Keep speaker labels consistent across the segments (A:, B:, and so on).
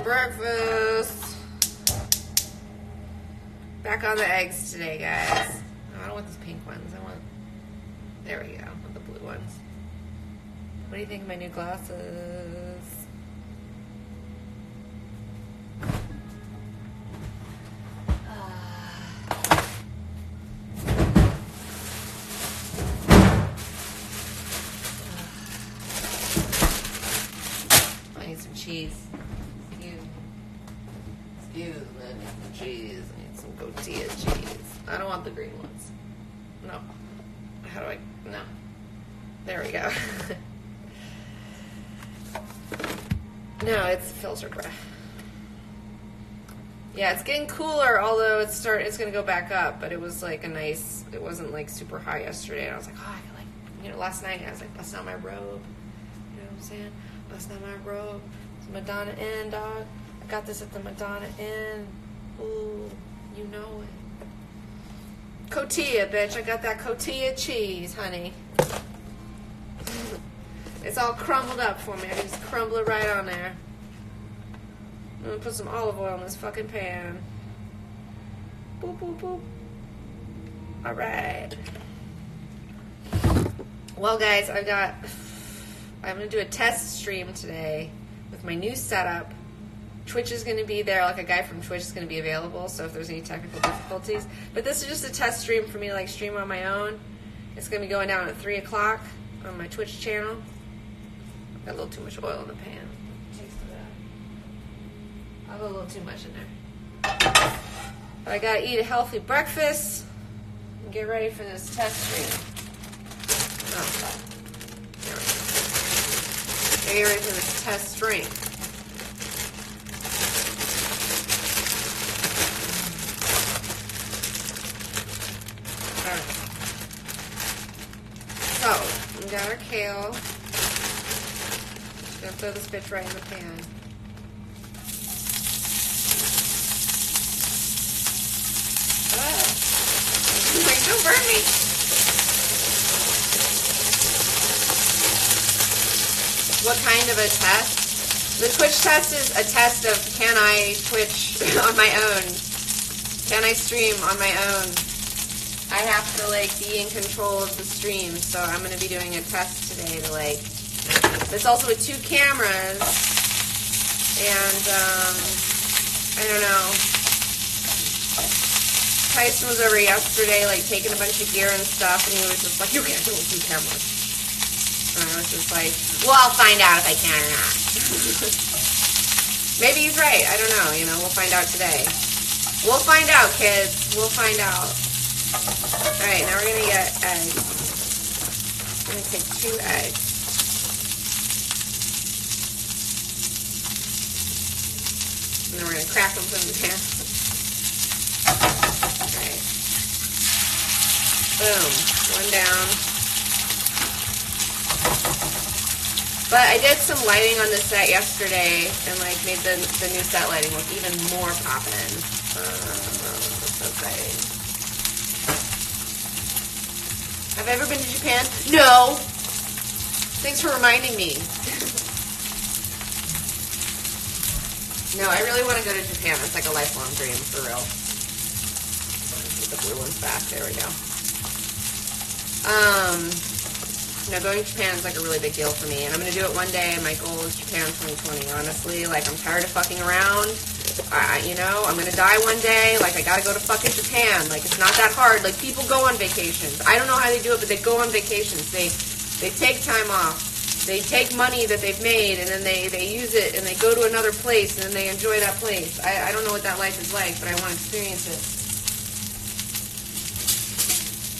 A: breakfast. Back on the eggs today, guys. No, I don't want these pink ones. I want... There we go. I want the blue ones. What do you think of my new glasses? I need some cheese. Excuse me. I need some cheese. I need some tortilla cheese. I don't want the green ones. No. How do I... No. There we go. No, it's filtered breath. Yeah, it's getting cooler, although it's going to go back up, but it was like a nice, it wasn't like super hot yesterday, and I was like, oh, I feel like, you know, last night I was like, busting out my robe, you know what I'm saying? Busting out my robe. It's Madonna Inn, dog. I got this at the Madonna Inn. Ooh, you know it. Cotija, bitch. I got that cotija cheese, honey. It's all crumbled up for me. I just crumble it right on there. I'm gonna put some olive oil in this fucking pan. Boop, boop, boop. Alright. Well, guys, I'm gonna do a test stream today with my new setup. Twitch is gonna be there. Like, a guy from Twitch is gonna be available, so if there's any technical difficulties. But this is just a test stream for me to, like, stream on my own. It's gonna be going down at 3 o'clock on my Twitch channel. Got a little too much oil in the pan. Taste of that. I have a little too much in there. But I gotta eat a healthy breakfast and get ready for this test stream. Oh, there we go. Get ready for this test stream. Alright. So, we got our kale. Gonna throw this bitch right in the pan. Oh. Like, don't burn me. What kind of a test? The Twitch test is a test of, can I Twitch on my own? Can I stream on my own? I have to, like, be in control of the stream, so I'm going to be doing a test today to, like, it's also with 2 cameras, and, I don't know. Tyson was over yesterday, like, taking a bunch of gear and stuff, and he was just like, you can't do it with 2 cameras. And I was just like, well, I'll find out if I can or not. Maybe he's right. I don't know. You know, we'll find out today. We'll find out, kids. We'll find out. All right, now we're going to get eggs. I'm going to take 2 eggs. And then we're going to crack them in the pan. Alright. Boom. 1 down. But I did some lighting on the set yesterday and, like, made the new set lighting look even more poppin'. That's so exciting. Have I ever been to Japan? No! Thanks for reminding me. No, I really want to go to Japan. It's like a lifelong dream, for real. Get the blue ones back. There we go. No, going to Japan is like a really big deal for me, and I'm going to do it one day, and my goal is Japan 2020, honestly. Like, I'm tired of fucking around. You know, I'm going to die one day. Like, I got to go to fucking Japan. Like, it's not that hard. Like, people go on vacations. I don't know how they do it, but they go on vacations. They take time off. They take money that they've made, and then they use it, and they go to another place, and then they enjoy that place. I don't know what that life is like, but I want to experience it.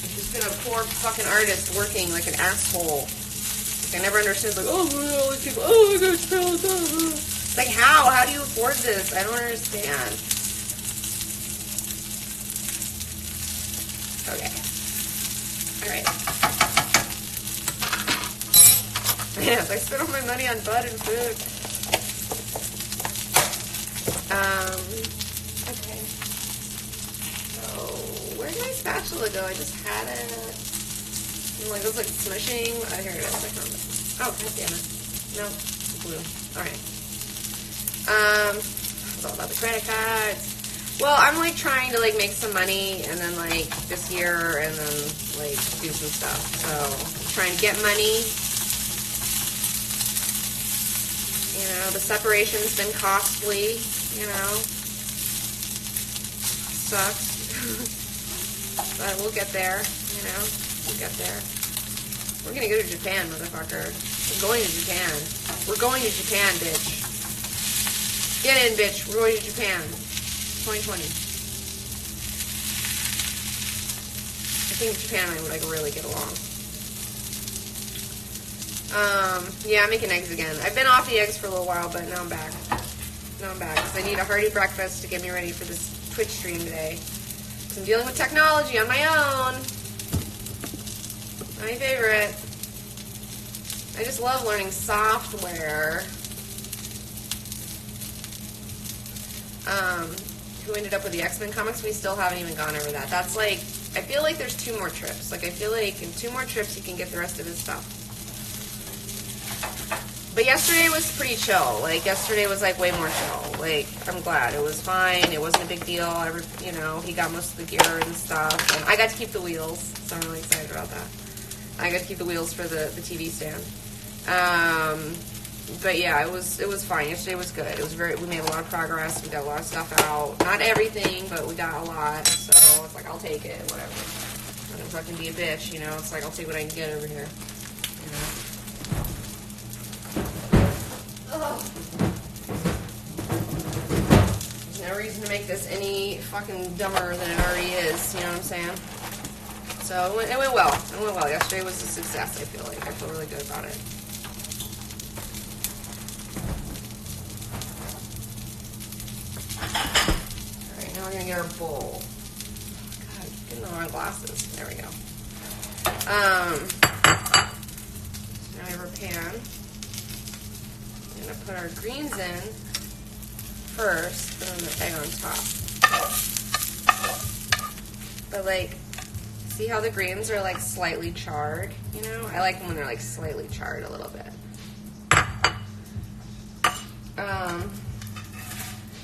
A: I've just been a poor fucking artist working like an asshole. Like, I never understood, like, oh, all these people, oh, I got spelled. It's like, how? How do you afford this? I don't understand. Okay. All right. Yes, I spent all my money on bud and food. Okay. So, where did my spatula go? I just had it. I'm like, it was like smushing. Oh, here it is. I found it. Oh, god damn it. No, blue. Alright. It's all about the credit cards. Well, I'm like trying to like make some money and then like this year and then like do some stuff. So I'm trying to get money. You know, the separation's been costly, you know. Sucks. But we'll get there, you know. We'll get there. We're gonna go to Japan, motherfucker. We're going to Japan. We're going to Japan, bitch. Get in, bitch. We're going to Japan. 2020. I think Japan and I would like really get along. Yeah, I'm making eggs again. I've been off the eggs for a little while, but now I'm back. Now I'm back because I need a hearty breakfast to get me ready for this Twitch stream today. So I'm dealing with technology on my own. My favorite. I just love learning software. Who ended up with the X-Men comics? We still haven't even gone over that. That's like, I feel like there's 2 more trips. Like, I feel like in 2 more trips you can get the rest of his stuff. But yesterday was pretty chill. Like, yesterday was like way more chill. Like, I'm glad. It was fine. It wasn't a big deal. You know, he got most of the gear and stuff. And I got to keep the wheels, so I'm really excited about that. I got to keep the wheels for the TV stand. But yeah, it was fine. Yesterday was good. It was we made a lot of progress. We got a lot of stuff out. Not everything, but we got a lot. So it's like, I'll take it, whatever. I'm gonna fucking be a bitch, you know? It's like, I'll take what I can get over here. You know? Ugh. There's no reason to make this any fucking dumber than it already is, you know what I'm saying? So it went well. It went well. Yesterday was a success, I feel like. I feel really good about it. Alright, now we're going to get our bowl. God, I'm getting the wrong glasses. There we go. Now we have our pan. I'm going to put our greens in first, put on the egg on top. But like, see how the greens are like slightly charred, you know? I like them when they're like slightly charred a little bit.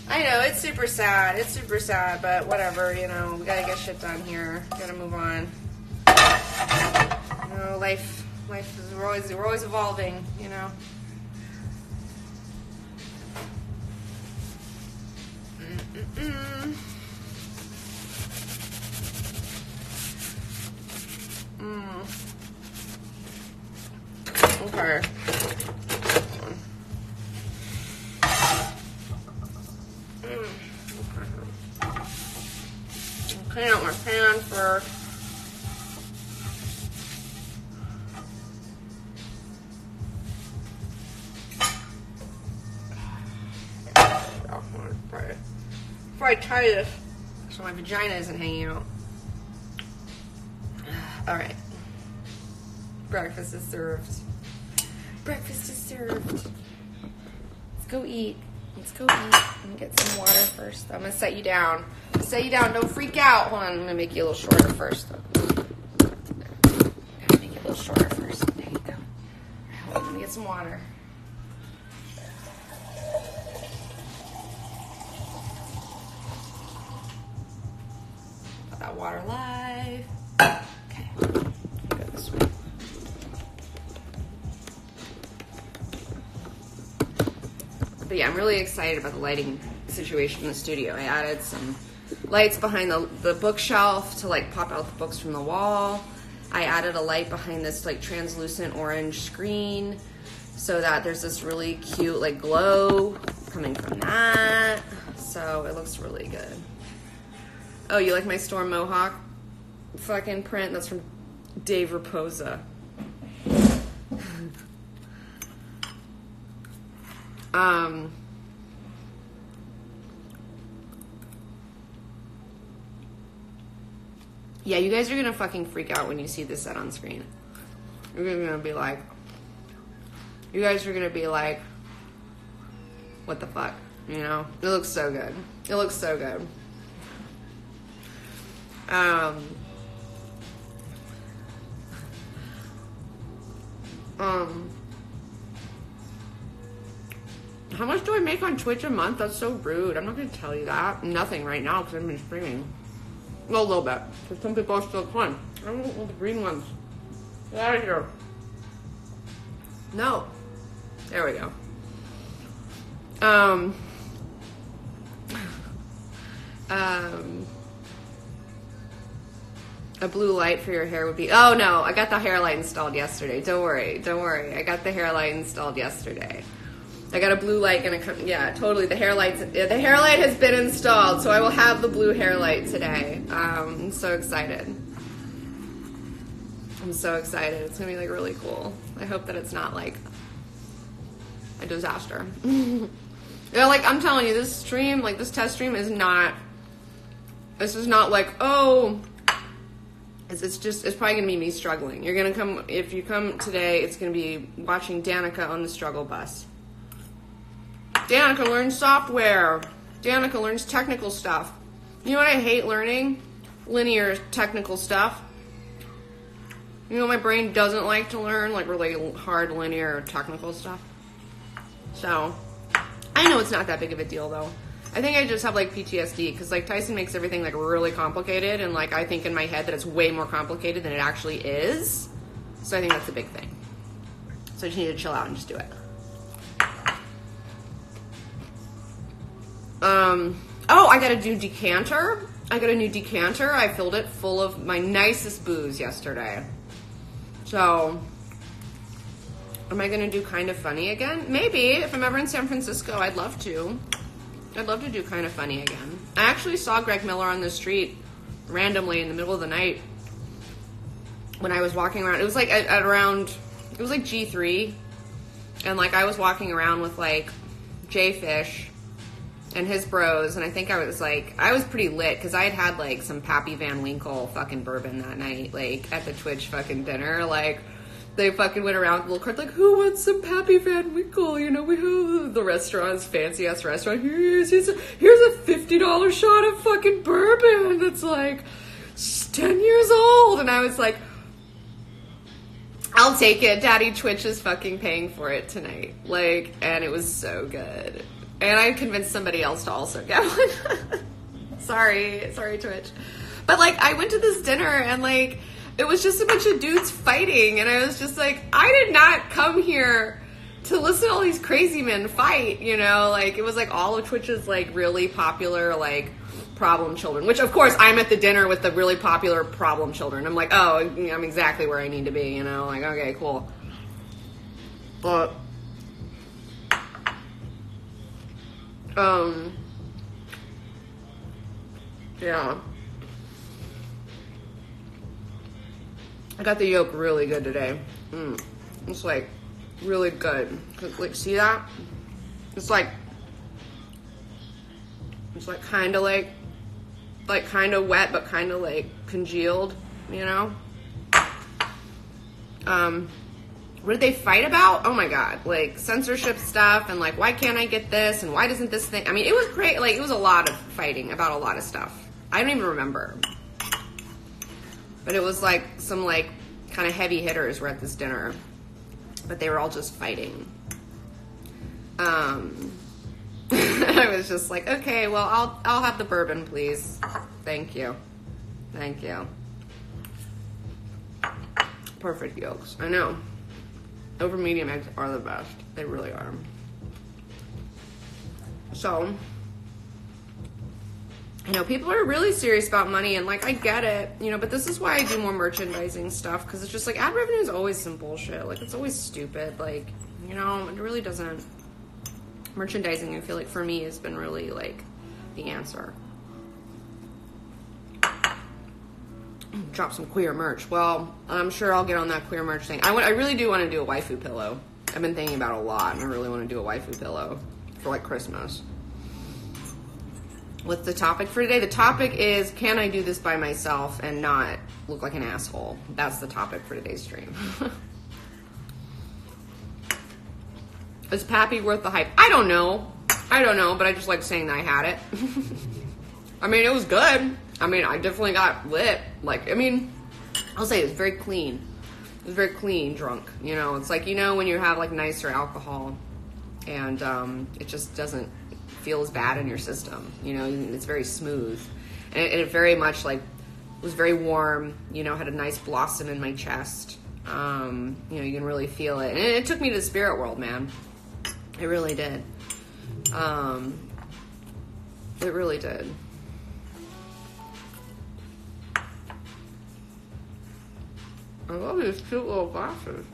A: I know, it's super sad, but whatever, you know, we gotta get shit done here, gotta move on. You know, life is, we're always evolving, you know? Okay. Clean out my pan first. Before I try this, so my vagina isn't hanging out. All right. Breakfast is served. Breakfast is served. Let's go eat. Let's go eat. I'm gonna get some water first. I'm gonna set you down. Set you down. Don't freak out. Hold on. I'm gonna make you a little shorter first. I'm gonna make you a little shorter first. There you go. Hold on. I'm gonna get some water. Got that water live. Okay. Go this way. But yeah, I'm really excited about the lighting situation in the studio. I added some lights behind the bookshelf to like pop out the books from the wall. I added a light behind this like translucent orange screen so that there's this really cute like glow coming from that. So it looks really good. Oh, you like my Storm Mohawk fucking print? That's from Dave Raposa. Yeah, you guys are gonna fucking freak out when you see this set on screen. You're gonna be like, you guys are gonna be like, what the fuck? You know? It looks so good. It looks so good.
B: How much do I make on Twitch a month? That's so rude. I'm not going to tell you that. Nothing right now because I've been streaming. Well, a little bit. Because some people are still fun. I don't want the green ones. Get out of here. No. There we go. A blue light for your hair would be... Oh, no. I got the hair light installed yesterday. Don't worry. Don't worry. I got the hair light installed yesterday. I got a blue light gonna come. Yeah, totally. The hair light has been installed, so I will have the blue hair light today. I'm so excited. I'm so excited. It's gonna be like really cool. I hope that it's not like a disaster. Yeah, like I'm telling you, this stream, like this test stream is not. This is not like, oh. It's probably gonna be me struggling. You're gonna come, if you come today, it's gonna be watching Danica on the struggle bus. Danica learns software. Danica learns technical stuff. You know what I hate learning? Linear technical stuff. You know my brain doesn't like to learn? Like really hard linear technical stuff. So, I know it's not that big of a deal though. I think I just have like PTSD because like Tyson makes everything like really complicated and like I think in my head that it's way more complicated than it actually is. So I think that's a big thing. So I just need to chill out and just do it. Oh, I got a new decanter. I got a new decanter. I filled it full of my nicest booze yesterday. So, am I going to do Kind of Funny again? Maybe. If I'm ever in San Francisco, I'd love to. I'd love to do Kind of Funny again. I actually saw Greg Miller on the street randomly in the middle of the night when I was walking around. It was like at around, it was like G3. And like I was walking around with like J-Fish and his bros, and I think I was pretty lit because I had like some Pappy Van Winkle fucking bourbon that night, like at the Twitch fucking dinner. Like they fucking went around with little cards like, who wants some Pappy Van Winkle? You know, we have the restaurant's fancy ass restaurant. Here's a $50 shot of fucking bourbon that's like 10 years old, and I was like, I'll take it. Daddy Twitch is fucking paying for it tonight. Like, and it was so good. And I convinced somebody else to also get one. Sorry, Twitch. But like, I went to this dinner and like, it was just a bunch of dudes fighting. And I was just like, I did not come here to listen to all these crazy men fight, you know? Like, it was like all of Twitch's like really popular, like, problem children. Which of course, I'm at the dinner with the really popular problem children. I'm like, oh, I'm exactly where I need to be, you know? Like, okay, cool. But yeah. I got the yolk really good today. It's like really good. Like, see that? It's like kind of like kind of wet, but kind of like congealed, you know? What did they fight about? Oh my God, like censorship stuff and like, why can't I get this? And why doesn't this thing? I mean, it was great. Like, it was a lot of fighting about a lot of stuff. I don't even remember. But it was like some like kind of heavy hitters were at this dinner, but they were all just fighting. I was just like, okay, well, I'll have the bourbon, please. Thank you. Thank you. Perfect yolks. I know. Over medium eggs are the best. They really are. So, I know people are really serious about money, and like I get it, you know, but this is why I do more merchandising stuff, because it's just like ad revenue is always some bullshit. Like, it's always stupid. Like, you know, it really doesn't. Merchandising, I feel like for me has been really like the answer. Drop some queer merch. Well, I'm sure I'll get on that queer merch thing. I really do want to do a waifu pillow. I've been thinking about it a lot, and I really want to do a waifu pillow for like Christmas. What's the topic for today? The topic is, can I do this by myself and not look like an asshole? That's the topic for today's stream. Is Pappy worth the hype? I don't know, but I just like saying that I had it. I mean, it was good. I mean, I definitely got lit. Like, I mean, I'll say it was very clean. It was very clean drunk, you know? It's like, you know, when you have like nicer alcohol and it just doesn't feel as bad in your system. You know, it's very smooth, and it very much like was very warm. You know, had a nice blossom in my chest. You know, you can really feel it, and it took me to the spirit world, man. It really did. It really did. I love these cute little glasses.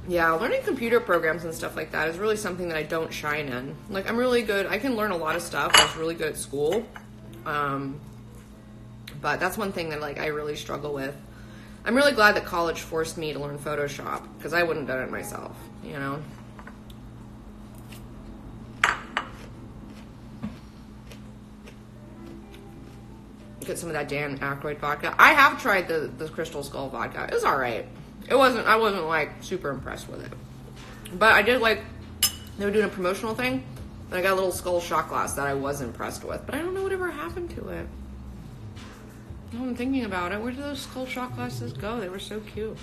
B: Yeah, learning computer programs and stuff like that is really something that I don't shine in. Like, I'm really good. I can learn a lot of stuff. I was really good at school. But that's one thing that, like, I really struggle with. I'm really glad that college forced me to learn Photoshop, because I wouldn't have done it myself, you know? Get some of that DanikaXIX vodka. I have tried the Crystal Skull vodka. It was alright. I wasn't like super impressed with it. But I did like, they were doing a promotional thing, and I got a little Skull shot glass that I was impressed with. But I don't know whatever happened to it. Now I'm thinking about it. Where did those Skull shot glasses go? They were so cute.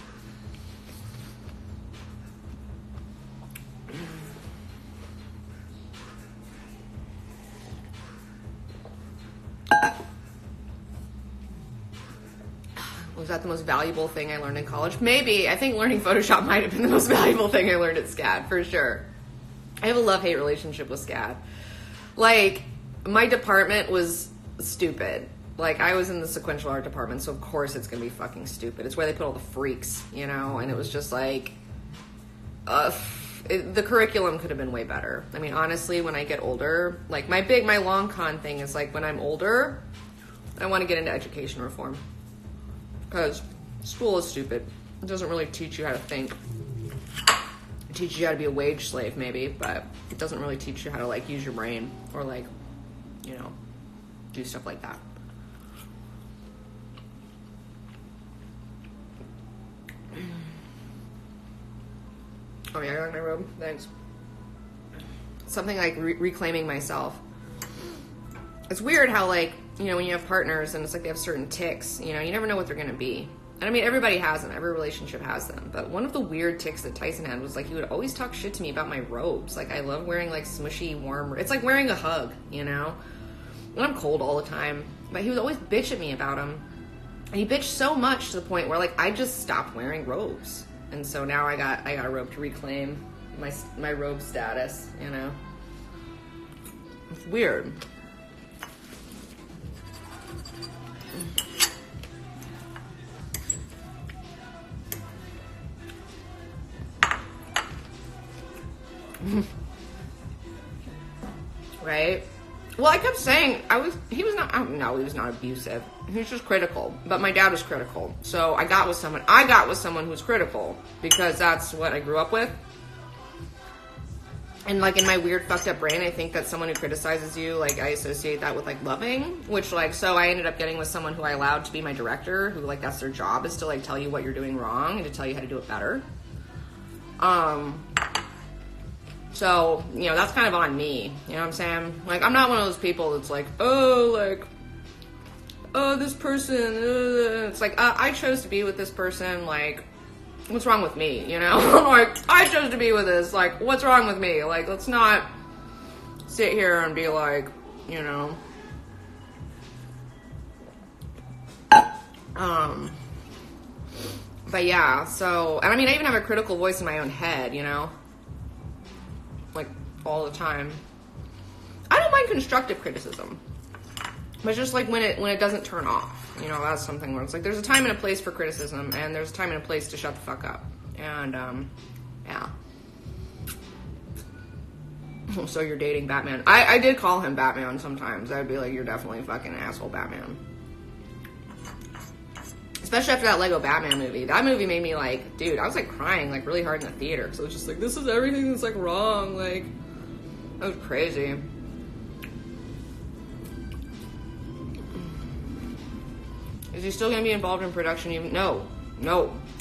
B: Was that the most valuable thing I learned in college? Maybe. I think learning Photoshop might have been the most valuable thing I learned at SCAD, for sure. I have a love-hate relationship with SCAD. Like, my department was stupid. Like, I was in the sequential art department, so of course it's going to be fucking stupid. It's where they put all the freaks, you know? And it was just like, the curriculum could have been way better. I mean, honestly, when I get older, like, my long con thing is, like, when I'm older, I want to get into education reform. Because school is stupid. It doesn't really teach you how to think. It teaches you how to be a wage slave, maybe, but it doesn't really teach you how to, like, use your brain or, like, you know, do stuff like that. Oh, yeah, I like my robe. Thanks. Something like reclaiming myself. It's weird how, like, you know, when you have partners and it's like they have certain tics, you know, you never know what they're going to be. And I mean, everybody has them. Every relationship has them. But one of the weird tics that Tyson had was, like, he would always talk shit to me about my robes. Like, I love wearing, like, smushy, warm... It's like wearing a hug, you know? And I'm cold all the time. But he would always bitch at me about them. And he bitched so much to the point where, like, I just stopped wearing robes. And so now I got a robe to reclaim my robe status, you know? It's weird. Right? Well, I kept saying he was not abusive. He was just critical. But my dad was critical. So I got with someone who's critical because that's what I grew up with. And, like, in my weird fucked up brain, I think that someone who criticizes you, like, I associate that with, like, loving, which, like, so I ended up getting with someone who I allowed to be my director, who, like, that's their job, is to, like, tell you what you're doing wrong and to tell you how to do it better. So, you know, that's kind of on me, you know what I'm saying? Like, I'm not one of those people that's like, oh, this person, it's like, I chose to be with this person, like, what's wrong with me, you know? Like, I chose to be with this, like, what's wrong with me? Like, let's not sit here and be like, you know, but yeah, so, and I mean, I even have a critical voice in my own head, you know, like, all the time. I don't mind constructive criticism, but just, like, when it doesn't turn off, you know, that's something where it's like, there's a time and a place for criticism, and there's a time and a place to shut the fuck up, and, yeah. So you're dating Batman. I did call him Batman sometimes. I'd be like, you're definitely fucking asshole Batman. Especially after that Lego Batman movie. That movie made me, like, dude, I was, like, crying, like, really hard in the theater. Because I was just like, this is everything that's, like, wrong. Like, that was crazy. Is he still going to be involved in production even? No.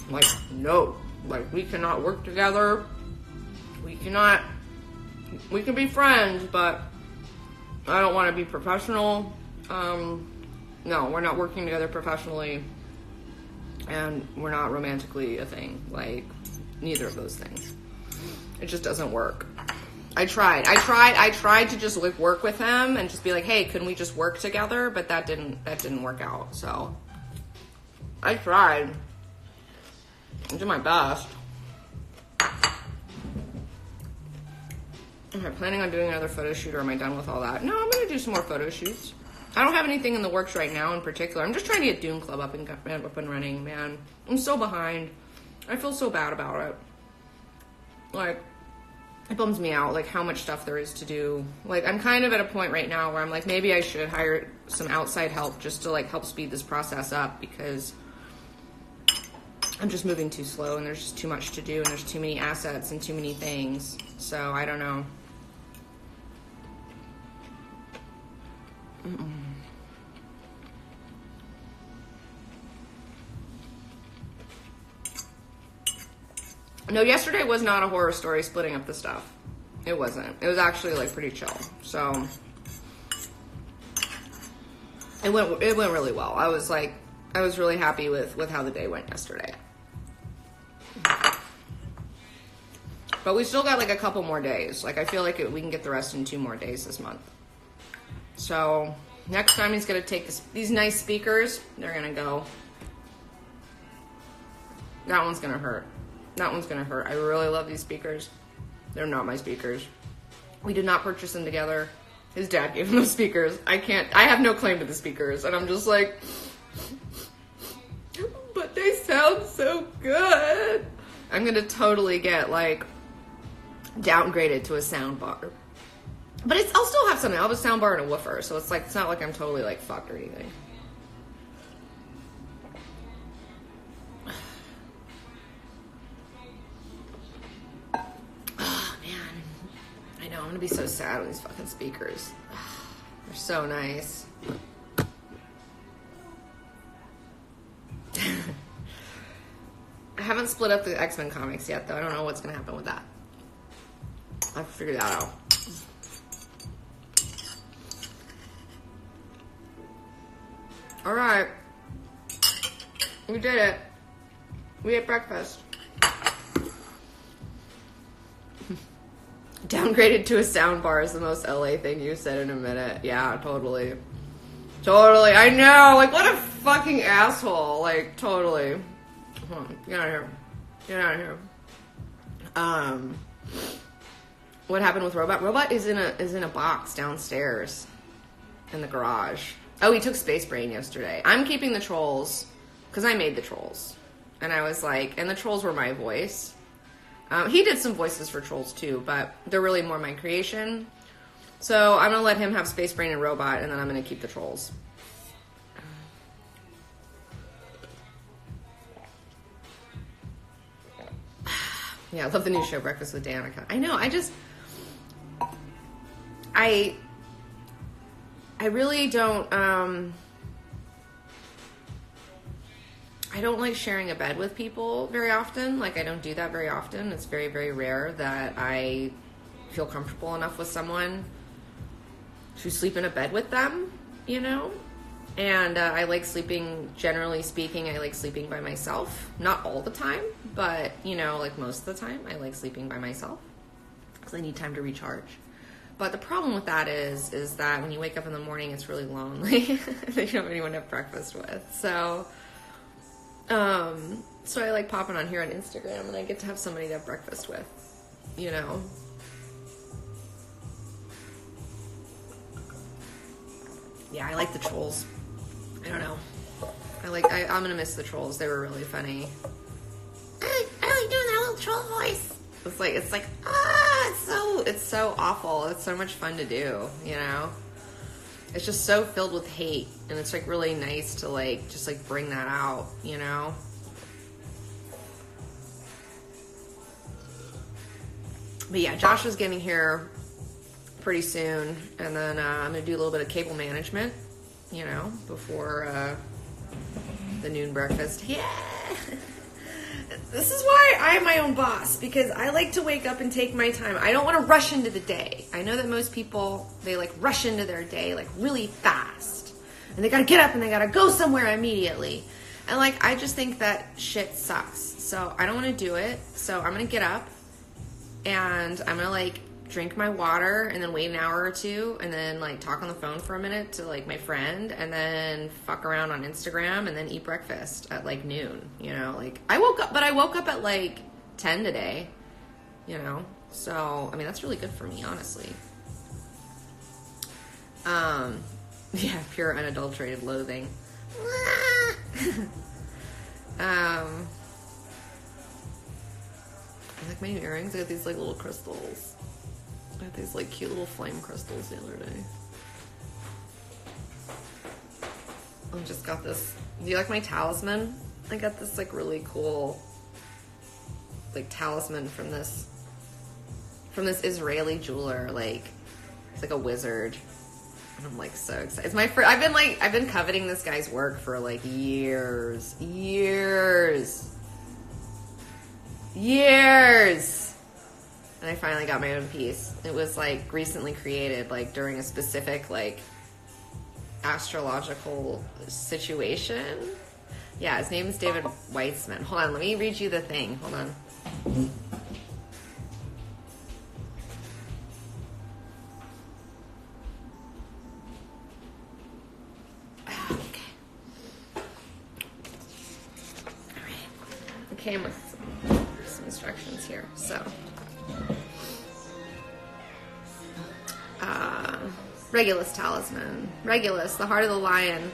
B: Like, no. Like, we cannot work together. We can be friends, but I don't want to be professional. No, we're not working together professionally. And we're not romantically a thing. Like, neither of those things. It just doesn't work. I tried to just like work with him and just be like, hey, couldn't we just work together? But that didn't work out. So I tried. I did my best. Am I planning on doing another photo shoot, or am I done with all that? No, I'm gonna do some more photo shoots. I don't have anything in the works right now in particular. I'm just trying to get Dune Club up and running, man. I'm so behind. I feel so bad about it. Like, it bums me out, like, how much stuff there is to do. Like, I'm kind of at a point right now where I'm like, maybe I should hire some outside help just to, like, help speed this process up, because I'm just moving too slow and there's just too much to do and there's too many assets and too many things. So, I don't know. No, yesterday was not a horror story splitting up the stuff. It wasn't. It was actually like pretty chill. So it went really well. I was really happy with how the day went yesterday. But we still got like a couple more days. Like, I feel like we can get the rest in 2 more days this month. So next time he's gonna take these nice speakers. They're gonna go. That one's gonna hurt. That one's gonna hurt. I really love these speakers. They're not my speakers. We did not purchase them together. His dad gave him those speakers. I have no claim to the speakers. And I'm just like, but they sound so good. I'm gonna totally get like downgraded to a sound bar. But I'll still have something. I'll have a sound bar and a woofer. So it's like, it's not like I'm totally like fucked or anything. I'm gonna be so sad with these fucking speakers. They're so nice. I haven't split up the X-Men comics yet, though. I don't know what's gonna happen with that. I'll have to figure that out. Alright. We did it. We ate breakfast. Downgraded to a sound bar is the most LA thing you said in a minute. Yeah, totally. Totally. I know. Like, what a fucking asshole. Like, totally. Hold on. Get out of here. Get out of here. What happened with Robot? Robot is in a box downstairs in the garage. Oh, he took Space Brain yesterday. I'm keeping the trolls because I made the trolls. And I was like, and the trolls were my voice. He did some voices for trolls too, but they're really more my creation. So I'm going to let him have Space Brain and Robot, and then I'm going to keep the trolls. Yeah, I love the new show, Breakfast with Danica. I know, I really don't, I don't like sharing a bed with people very often. Like, I don't do that very often. It's very, very rare that I feel comfortable enough with someone to sleep in a bed with them, you know? And I like sleeping, generally speaking, I like sleeping by myself. Not all the time, but, you know, like most of the time, I like sleeping by myself because I need time to recharge. But the problem with that is that when you wake up in the morning, it's really lonely. You don't have anyone to have breakfast with. So I like popping on here on Instagram, and I get to have somebody to have breakfast with, you know? Yeah, I like the trolls. I don't know. I'm gonna miss the trolls. They were really funny. I like doing that little troll voice. It's like, it's so awful. It's so much fun to do, you know? It's just so filled with hate, and it's like really nice to like, just like bring that out, you know? But yeah, Josh is getting here pretty soon, and then I'm gonna do a little bit of cable management, you know, before the noon breakfast. Yeah. This is why I'm my own boss, because I like to wake up and take my time. I don't want to rush into the day. I know that most people, they like rush into their day like really fast, and they gotta get up and they gotta go somewhere immediately. And, like, I just think that shit sucks. So I don't want to do it. So I'm going to get up and I'm going to, like, drink my water and then wait an hour or two and then, like, talk on the phone for a minute to, like, my friend and then fuck around on Instagram and then eat breakfast at, like, noon, you know? Like, I woke up at, like, 10 today, you know? So, I mean, that's really good for me, honestly. Yeah, pure unadulterated loathing. I like my new earrings. I got these, like, little crystals. I got these, like, cute little flame crystals the other day. I just got this. Do you like my talisman? I got this, like, really cool, like, talisman from this Israeli jeweler. Like, it's like a wizard. And I'm, like, so excited. It's my first. I've been coveting this guy's work for, like, years. And I finally got my own piece. It was, like, recently created, like, during a specific, like, astrological situation. Yeah, his name is David Weitzman. Hold on, let me read you the thing. Hold on. Okay. Alright. Okay, I'm with some instructions here. So, Regulus talisman. Regulus, the heart of the lion,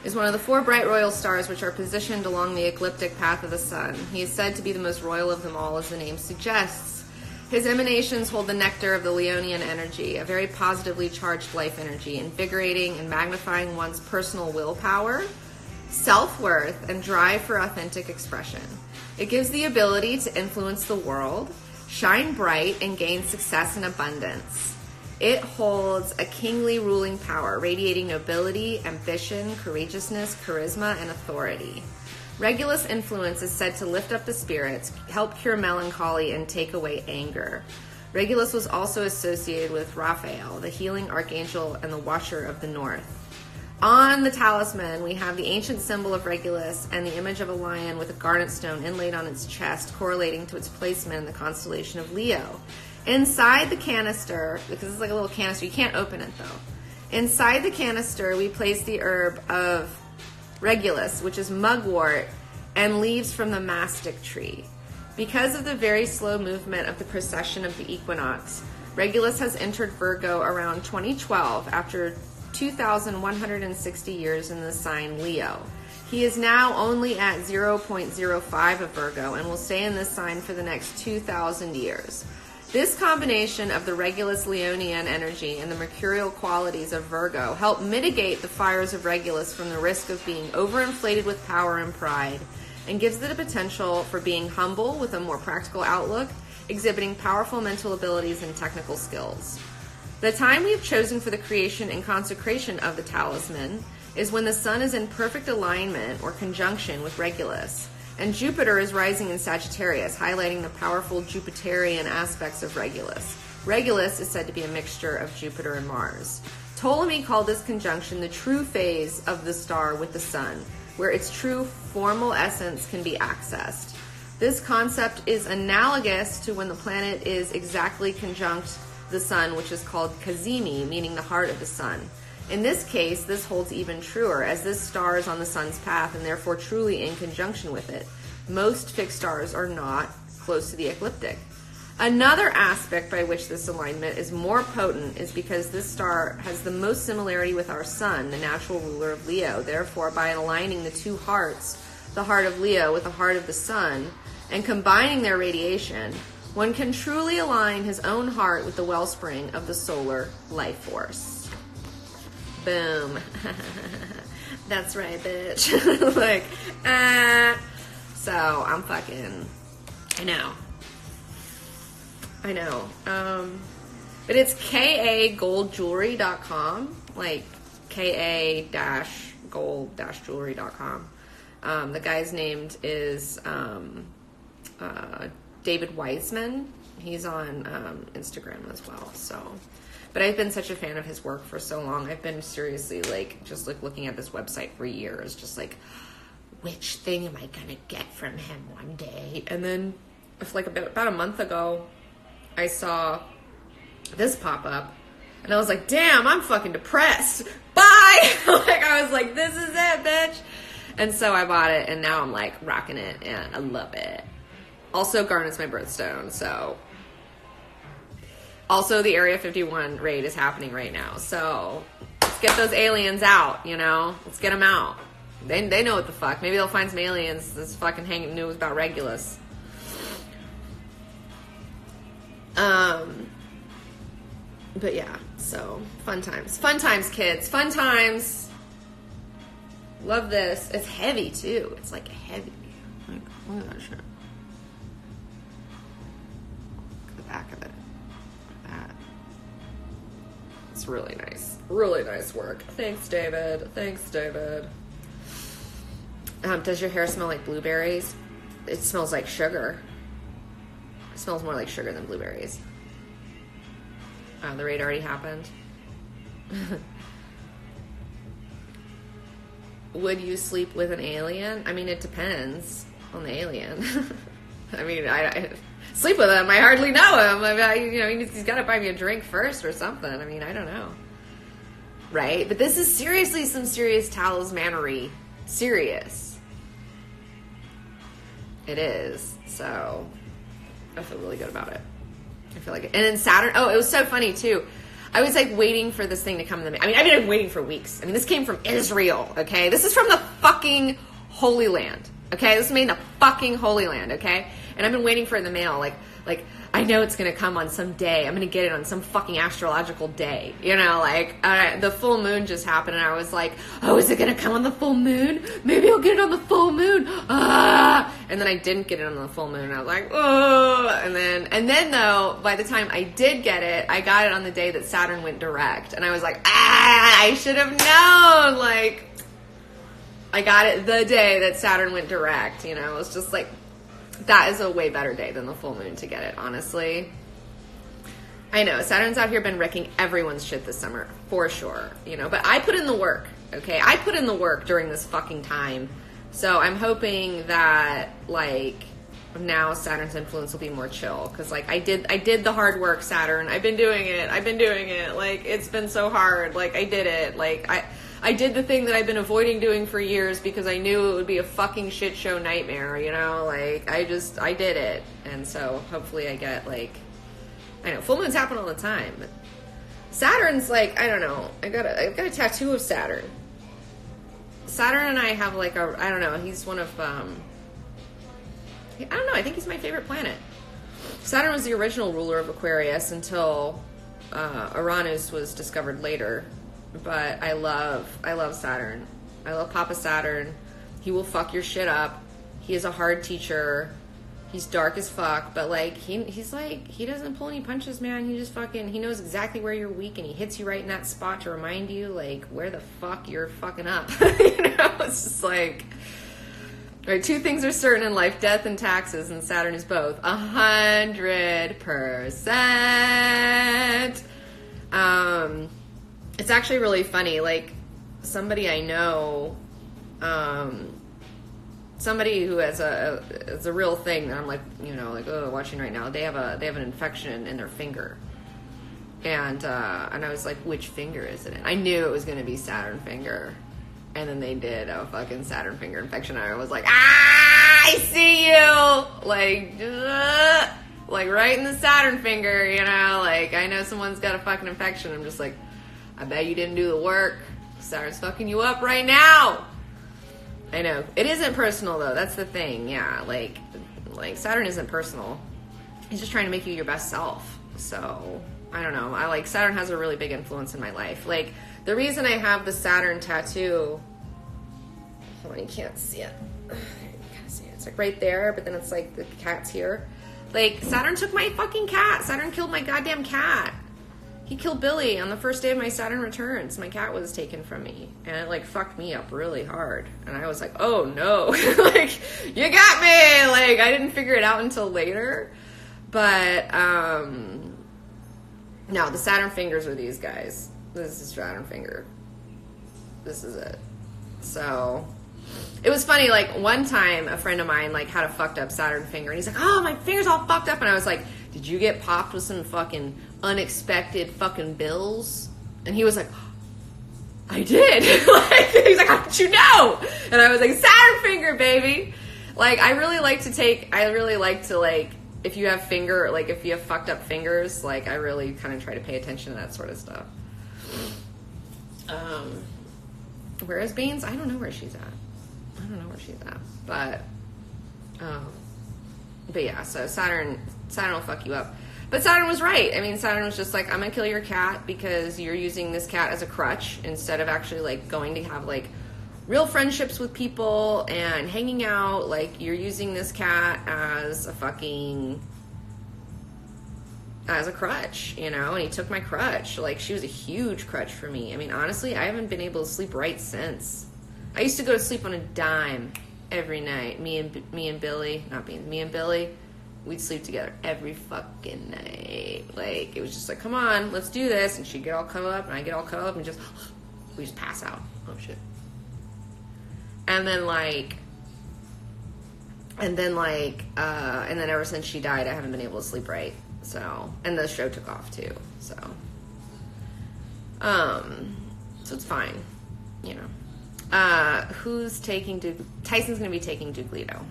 B: is one of the 4 bright royal stars which are positioned along the ecliptic path of the sun. He is said to be the most royal of them all, as the name suggests. His emanations hold the nectar of the Leonian energy, a very positively charged life energy, invigorating and magnifying one's personal willpower, self-worth, and drive for authentic expression. It gives the ability to influence the world, shine bright, and gain success and abundance. It holds a kingly ruling power, radiating nobility, ambition, courageousness, charisma, and authority. Regulus' influence is said to lift up the spirits, help cure melancholy, and take away anger. Regulus was also associated with Raphael, the healing archangel and the watcher of the north. On the talisman, we have the ancient symbol of Regulus and the image of a lion with a garnet stone inlaid on its chest, correlating to its placement in the constellation of Leo. Inside the canister, because it's like a little canister, you can't open it though. Inside the canister, we place the herb of Regulus, which is mugwort, and leaves from the mastic tree. Because of the very slow movement of the precession of the equinox, Regulus has entered Virgo around 2012 after 2,160 years in the sign Leo. He is now only at 0.05 of Virgo and will stay in this sign for the next 2,000 years. This combination of the Regulus Leonian energy and the mercurial qualities of Virgo help mitigate the fires of Regulus from the risk of being overinflated with power and pride, and gives it a potential for being humble with a more practical outlook, exhibiting powerful mental abilities and technical skills. The time we have chosen for the creation and consecration of the talisman is when the sun is in perfect alignment or conjunction with Regulus, and Jupiter is rising in Sagittarius, highlighting the powerful Jupiterian aspects of Regulus. Regulus is said to be a mixture of Jupiter and Mars. Ptolemy called this conjunction the true phase of the star with the sun, where its true formal essence can be accessed. This concept is analogous to when the planet is exactly conjunct the sun, which is called Cazimi, meaning the heart of the sun. In this case, this holds even truer, as this star is on the sun's path and therefore truly in conjunction with it. Most fixed stars are not close to the ecliptic. Another aspect by which this alignment is more potent is because this star has the most similarity with our sun, the natural ruler of Leo. Therefore, by aligning the two hearts, the heart of Leo with the heart of the sun, and combining their radiation, one can truly align his own heart with the wellspring of the solar life force. Boom. That's right, bitch. Like, so I'm fucking, I know. But it's ka-golddjewelry.com, like ka-gold-jewelry.com. The guy's name is David Weitzman. He's on Instagram as well, so. But I've been such a fan of his work for so long. I've been seriously, like, just like looking at this website for years, just like which thing am I gonna get from him one day? And then, it's like about a month ago, I saw this pop up, and I was like, damn, I'm fucking depressed. Bye! Like, I was like, this is it, bitch. And so I bought it, and now I'm like rocking it, and I love it. Also, Garnet's my birthstone, so. Also, the Area 51 raid is happening right now, so let's get those aliens out, you know? Let's get them out. They know what the fuck. Maybe they'll find some aliens that's fucking hanging news about Regulus. But yeah, so fun times. Fun times, kids. Fun times. Love this. It's heavy too. It's like heavy. Like, look at that shit. Look at the back of it. Look at that. It's really nice. Really nice work. Thanks, David. Thanks, David. Does your hair smell like blueberries? It smells like sugar. It smells more like sugar than blueberries. The raid already happened. Would you sleep with an alien? I mean, it depends on the alien. I mean, I sleep with him. I hardly know him. I mean, you know, he's got to buy me a drink first or something. I mean, I don't know. Right? But this is seriously some serious talismanery. Serious. It is. So, I feel really good about it. I feel like it. And then Saturn, it was so funny too. I was like waiting for this thing to come in the mail. I mean, I've been waiting for weeks. I mean, this came from Israel, okay? This is from the fucking Holy Land, okay? This is made in the fucking Holy Land, okay? And I've been waiting for it in the mail. Like I know it's going to come on some day. I'm going to get it on some fucking astrological day. You know, like, the full moon just happened, and I was like, oh, is it going to come on the full moon? Maybe I'll get it on the full moon. Ah! And then I didn't get it on the full moon, and I was like, oh! And then, though, by the time I did get it, I got it on the day that Saturn went direct. And I was like, I should have known! Like, I got it the day that Saturn went direct, you know? It was just like, that is a way better day than the full moon to get it, honestly. I know, Saturn's out here been wrecking everyone's shit this summer, for sure, you know, but I put in the work, okay? I put in the work during this fucking time, so I'm hoping that, like, now Saturn's influence will be more chill, because, like, I did the hard work, Saturn. I've been doing it, like, it's been so hard, like, I did it, like, I did the thing that I've been avoiding doing for years because I knew it would be a fucking shit show nightmare, you know? Like, I did it. And so, hopefully I get, like, I know, full moons happen all the time. But Saturn's, like, I don't know. I've got a tattoo of Saturn. Saturn and I have, like, I don't know, he's one of, I don't know, I think he's my favorite planet. Saturn was the original ruler of Aquarius until Uranus was discovered later. But I love Saturn. I love Papa Saturn. He will fuck your shit up. He is a hard teacher. He's dark as fuck, but like he's like, he doesn't pull any punches, man. He just fucking, he knows exactly where you're weak, and he hits you right in that spot to remind you like where the fuck you're fucking up. You know, it's just like, right, two things are certain in life: death and taxes, and Saturn is both 100%. It's actually really funny. Like, somebody I know, somebody who has it's a real thing that I'm like, you know, like, oh, watching right now. They have an infection in their finger, and I was like, which finger is it in? I knew it was going to be Saturn finger, and then they did a fucking Saturn finger infection. And I was like, I see you, like right in the Saturn finger, you know. Like, I know someone's got a fucking infection. I'm just like, I bet you didn't do the work. Saturn's fucking you up right now. I know. It isn't personal, though. That's the thing. Yeah, like Saturn isn't personal. He's just trying to make you your best self. So, I don't know. Saturn has a really big influence in my life. Like, the reason I have the Saturn tattoo... Hold on, you can't see it. You can't see it. It's like right there, but then it's like the cat's here. Like, Saturn took my fucking cat. Saturn killed my goddamn cat. He killed Billy on the first day of my Saturn returns. My cat was taken from me, and it like fucked me up really hard. And I was like, oh no, like, you got me. Like, I didn't figure it out until later. But no, the Saturn fingers are these guys. This is Saturn finger. This is it. So It was funny, like, one time a friend of mine, like, had a fucked up Saturn finger, and he's like, oh, my finger's all fucked up, and I was like, did you get popped with some fucking unexpected fucking bills? And he was like, I did. Like, he's like, how did you know? And I was like, Saturn finger, baby. Like, I really like to, like, if you have fucked up fingers, like, I really kind of try to pay attention to that sort of stuff. Where is Beans? I don't know where she's at. But yeah, so Saturn will fuck you up. But Saturn was right. I mean, Saturn was just like, I'm gonna kill your cat because you're using this cat as a crutch instead of actually, like, going to have, like, real friendships with people and hanging out. Like, you're using this cat as a crutch, you know, and he took my crutch. Like, she was a huge crutch for me. I mean, honestly, I haven't been able to sleep right since. I used to go to sleep on a dime every night. Me and Billy, we'd sleep together every fucking night. Like, it was just like, come on, let's do this. And she'd get all cuddled up, and I'd get all cuddled up, and we just pass out. Oh, shit. And then ever since she died, I haven't been able to sleep right. So, and the show took off too. So it's fine, you know. Who's taking Tyson's going to be taking Duglito.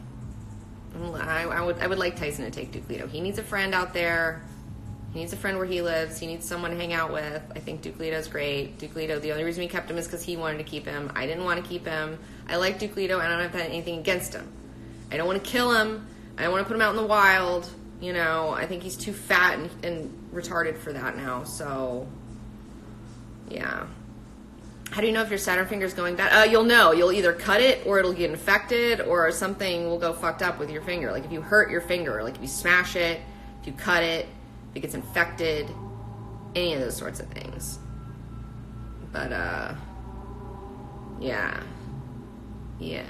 B: I would like Tyson to take Duglito. He needs a friend out there. He needs a friend where he lives. He needs someone to hang out with. I think Duglito's great. Duglito, the only reason we kept him is because he wanted to keep him. I didn't want to keep him. I like Duglito. I don't have anything against him. I don't want to kill him. I don't want to put him out in the wild. You know, I think he's too fat and retarded for that now. So, yeah. How do you know if your Saturn finger's going bad? You'll know. You'll either cut it or it'll get infected or something will go fucked up with your finger. Like if you hurt your finger, like if you smash it, if you cut it, if it gets infected, any of those sorts of things. But, yeah. Yeah.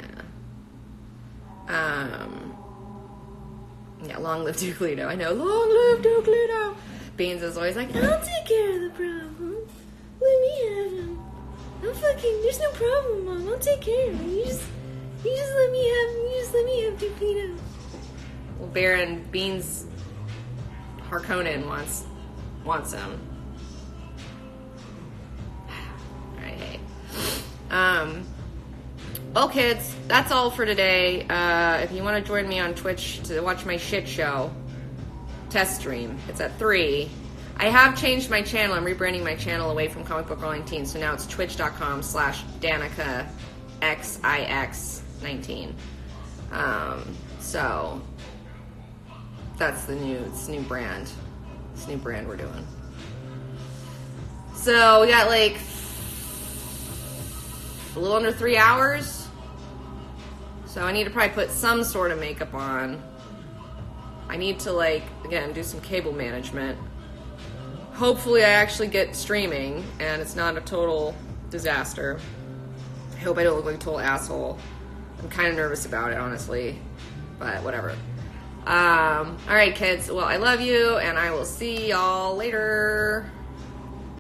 B: Yeah, long live Duglito. I know, long live Duglito. Beans is always like, I'll take care of the problem. Let me have him. There's no problem, Mom. I'll take care of him. You just let me have Duglito. Well, Baron Beans Harkonnen wants him. Alright, hey. Well, kids, that's all for today. If you want to join me on Twitch to watch my shit show, test stream, it's at 3. I have changed my channel. I'm rebranding my channel away from Comic Book Online Teen, so now it's twitch.com/DanikaXIX19. So that's the new brand. This new brand we're doing. So we got like a little under 3 hours. So I need to probably put some sort of makeup on. I need to, like, again, do some cable management. Hopefully I actually get streaming and it's not a total disaster. I hope I don't look like a total asshole. I'm kind of nervous about it, honestly. But whatever. Alright, kids. Well, I love you and I will see y'all later.